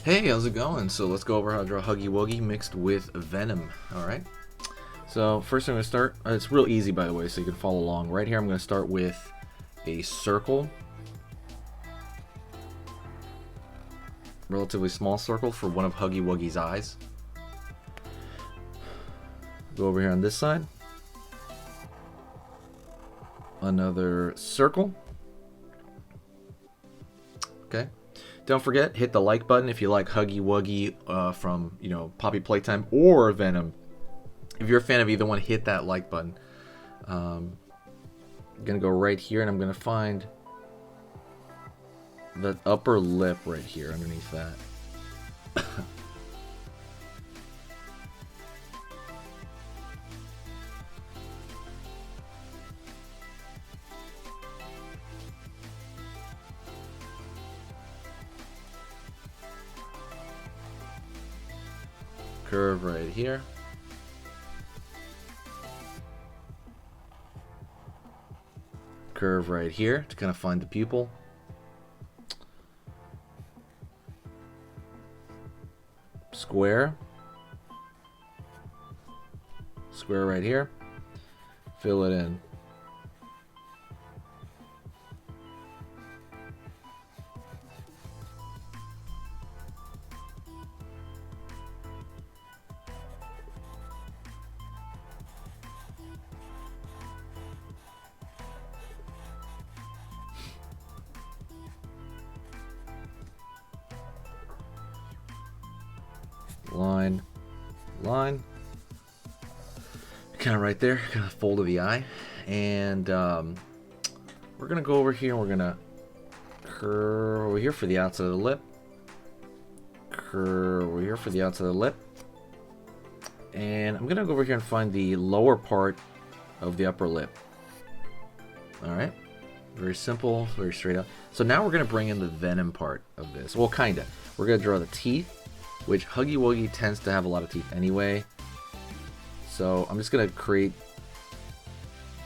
Hey, how's it going? So let's go over how to draw Huggy Wuggy mixed with Venom. Alright. So first I'm going to start, it's real easy by the way, so you can follow along. Right here I'm going to start with a circle. Relatively small circle for one of Huggy Wuggy's eyes. Go over here on this side. Another circle. Okay. Don't forget, hit the like button if you like Huggy Wuggy from, Poppy Playtime or Venom. If you're a fan of either one, hit that like button. I'm going to go right here, and I'm going to find the upper lip right here underneath that. Curve right here. Curve right here to kind of find the pupil. Square. Square right here. Fill it in. Line, line, kind of right there, kind of fold of the eye, and we're gonna go over here and we're gonna curve over here for the outside of the lip, curve over here for the outside of the lip, and I'm gonna go over here and find the lower part of the upper lip. All right, very simple, very straight up. So now we're gonna bring in the Venom part of this. Well, kinda. We're gonna draw the teeth, which Huggy Wuggy tends to have a lot of teeth anyway. So I'm just going to create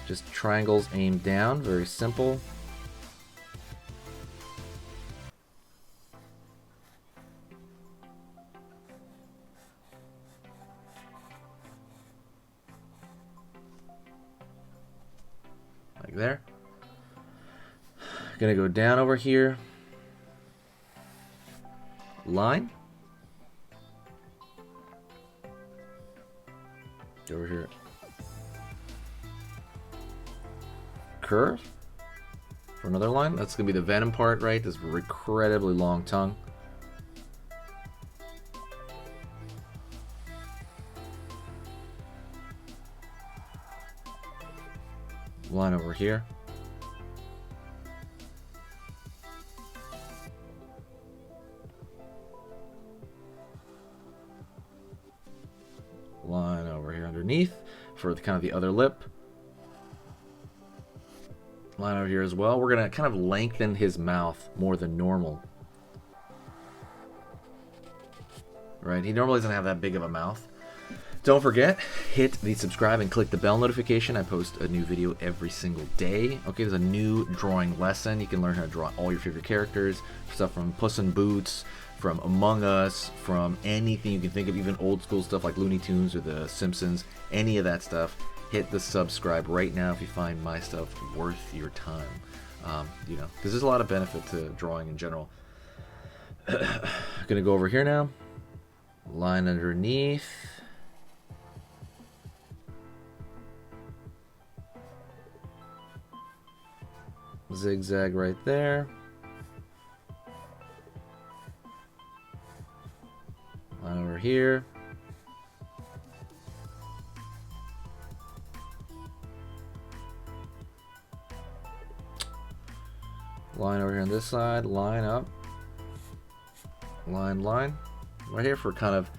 just triangles aimed down, very simple. Like there. Going to go down over here. Line. Over here. Curve for another line. That's gonna be the Venom part, right? This incredibly long tongue. Line over here. Line over here underneath for the kind of the other lip. Line over here as well. We're gonna kind of lengthen his mouth more than normal. Right? He normally doesn't have that big of a mouth. Don't forget, hit the subscribe and click the bell notification. I post a new video every single day. Okay, there's a new drawing lesson. You can learn how to draw all your favorite characters. Stuff from Puss in Boots, from Among Us, from anything you can think of, even old school stuff like Looney Tunes or The Simpsons, any of that stuff. Hit the subscribe right now if you find my stuff worth your time. Because there's a lot of benefit to drawing in general. Gonna go over here now. Line underneath. Zigzag right there. Line over here. Line over here on this side. Line up. Line, line. Right here for kind of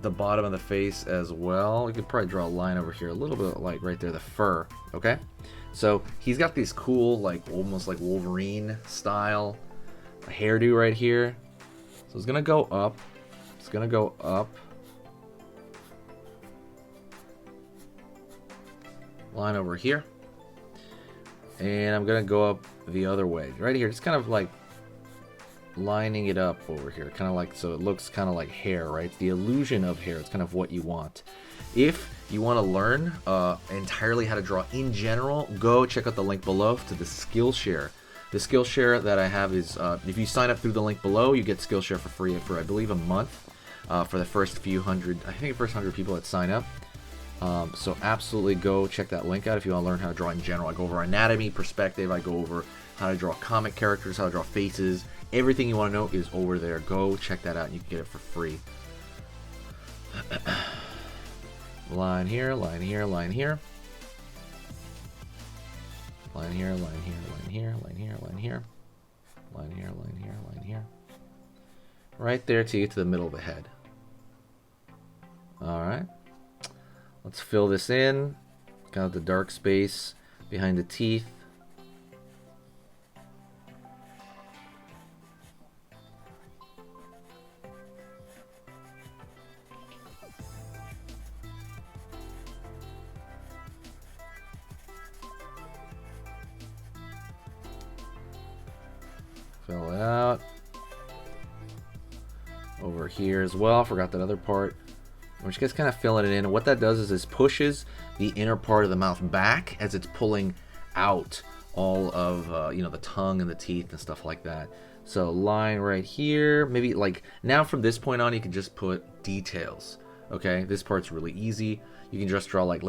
the bottom of the face as well. You could probably draw a line over here, a little bit like right there, the fur. Okay? So he's got these cool, like almost like Wolverine style hairdo right here. So it's gonna go up. It's gonna go up. Line over here. And I'm gonna go up the other way. Right here, just kind of like lining it up over here, kind of like, so it looks kind of like hair, right? It's the illusion of hair. It's kind of what you want. If you want to learn entirely how to draw in general, go check out the link below to the Skillshare. The Skillshare that I have is, if you sign up through the link below, you get Skillshare for free for, I believe, a month for the first few hundred, I think the first 100 people that sign up. So absolutely go check that link out if you want to learn how to draw in general. I go over anatomy, perspective, I go over how to draw comic characters, how to draw faces. Everything you want to know is over there. Go check that out and you can get it for free. Line here, line here, line here. Line here, line here, line here, line here, line here. Line here, line here, line here. Right there to get to the middle of the head. Alright. Let's fill this in. Got the dark space behind the teeth. Fill it out. Over here as well. Forgot that other part. We're just kind of filling it in. And what that does is this pushes the inner part of the mouth back as it's pulling out all of you know, the tongue and the teeth and stuff like that. So line right here. Maybe like now from this point on, you can just put details. Okay, this part's really easy. You can just draw like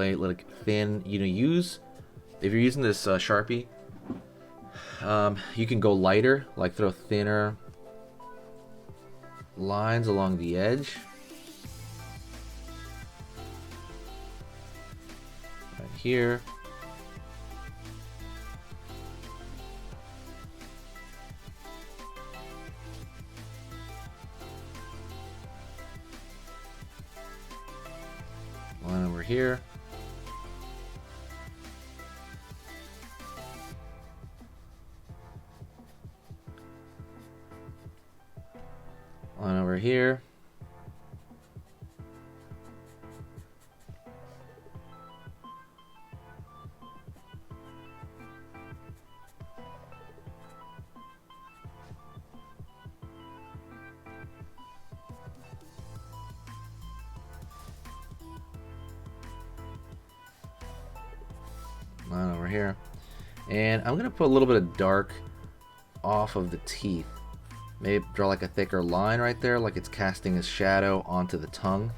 thin. You know, if you're using this Sharpie. You can go lighter, like throw thinner lines along the edge. Right here. Line over here. Line over here. Line over here. And I'm going to put a little bit of dark off of the teeth. Maybe draw like a thicker line right there, like it's casting a shadow onto the tongue.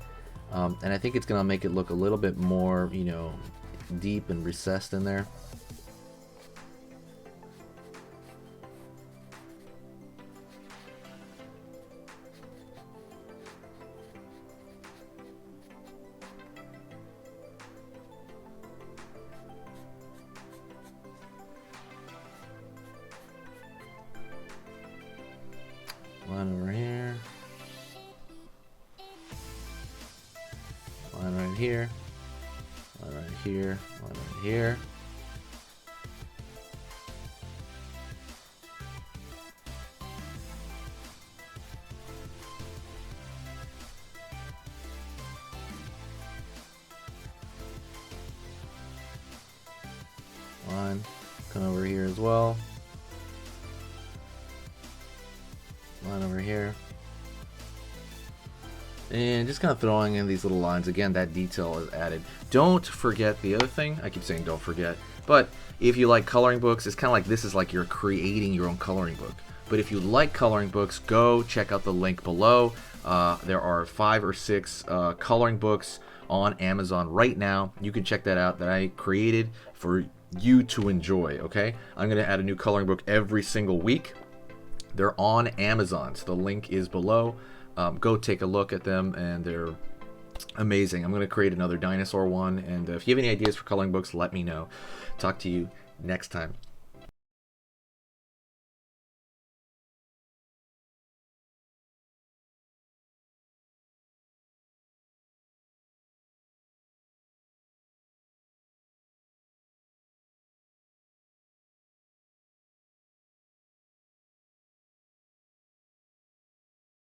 And I think it's going to make it look a little bit more, you know, deep and recessed in there. Line over here. Line right here. Line right here. Line right here. Line. Come over here as well. Line over here. And just kind of throwing in these little lines. Again, that detail is added. Don't forget the other thing. I keep saying don't forget. But if you like coloring books, it's kind of like this is like you're creating your own coloring book. But if you like coloring books, go check out the link below. There are 5 or 6 coloring books on Amazon right now. You can check that out that I created for you to enjoy, okay? I'm going to add a new coloring book every single week. They're on Amazon, so the link is below. Go take a look at them, and they're amazing. I'm going to create another dinosaur one, and if you have any ideas for coloring books, let me know. Talk to you next time.